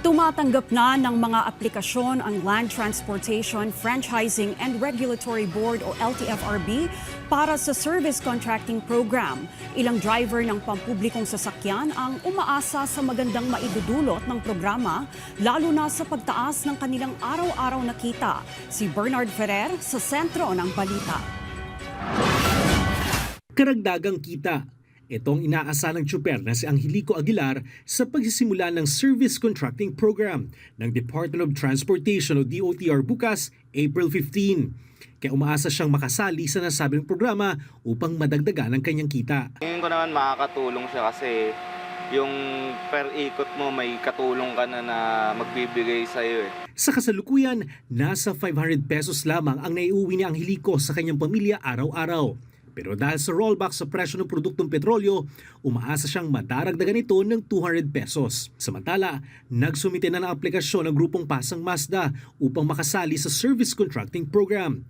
Tumatanggap na ng mga aplikasyon ang Land Transportation, Franchising and Regulatory Board o LTFRB para sa Service Contracting Program. Ilang driver ng pampublikong sasakyan ang umaasa sa magandang maidudulot ng programa, lalo na sa pagtaas ng kanilang araw-araw na kita. Si Bernard Ferrer sa sentro ng balita. Karagdagang kita. Itong inaasa ng tsuper na si Angelico Aguilar sa pagsisimula ng Service Contracting Program ng Department of Transportation o DOTR bukas, April 15. Kaya umaasa siyang makasali sa nasabing programa upang madagdagan ang kanyang kita. Tingin ko naman makakatulong siya kasi yung per ikot mo may katulong ka na magbibigay sa iyo. Sa kasalukuyan, nasa 500 pesos lamang ang naiuwi ni Angelico sa kanyang pamilya araw-araw. Pero dahil sa rollback sa presyo ng produktong petrolyo, umaasa siyang madaragdagan ito ng 200 pesos. Samantala, nagsumite na ng aplikasyon ng grupong Pasang Mazda upang makasali sa Service Contracting Program.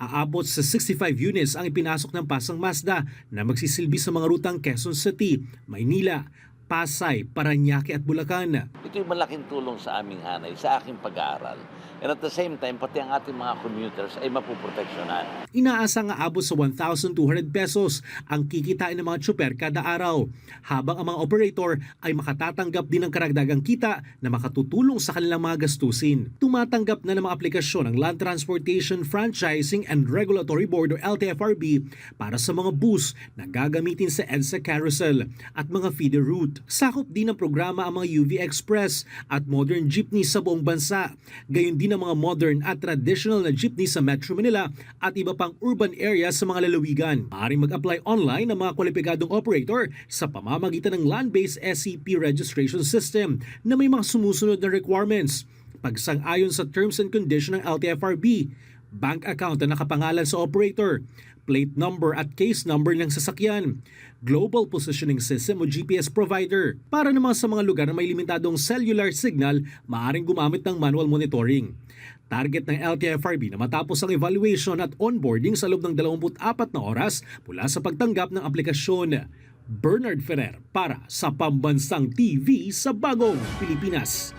Aabot sa 65 units ang ipinasok ng Pasang Mazda na magsisilbi sa mga rutang Quezon City, Maynila, Pasay, Parañaque at Bulacan. Ito'y malaking tulong sa aming hanay, sa aking pag-aaral. And at the same time, pati ang ating mga commuters ay mapuproteksyonan. Inaasa nga abot sa 1,200 pesos ang kikitain ng mga tsuper kada araw, habang ang mga operator ay makatatanggap din ng karagdagang kita na makatutulong sa kanilang mga gastusin. Tumatanggap na ng mga aplikasyon ng Land Transportation, Franchising and Regulatory Board o LTFRB para sa mga bus na gagamitin sa EDSA Carousel at mga feeder route. Sakop din ng programa ang mga UV Express at modern jeepney sa buong bansa, gayon din ang mga modern at traditional na jeepney sa Metro Manila at iba pang urban areas sa mga lalawigan. Maaaring mag-apply online ang mga kwalipikadong operator sa pamamagitan ng land-based SCP registration system na may mga sumusunod na requirements. Pagsang-ayon sa terms and conditions ng LTFRB, bank account na nakapangalan sa operator, plate number at case number ng sasakyan, Global Positioning System o GPS provider. Para naman sa mga lugar na may limitadong cellular signal, maaaring gumamit ng manual monitoring. Target ng LTFRB na matapos ang evaluation at onboarding sa loob ng 24 na oras mula sa pagtanggap ng aplikasyon. Bernard Ferrer para sa Pambansang TV sa Bagong Pilipinas.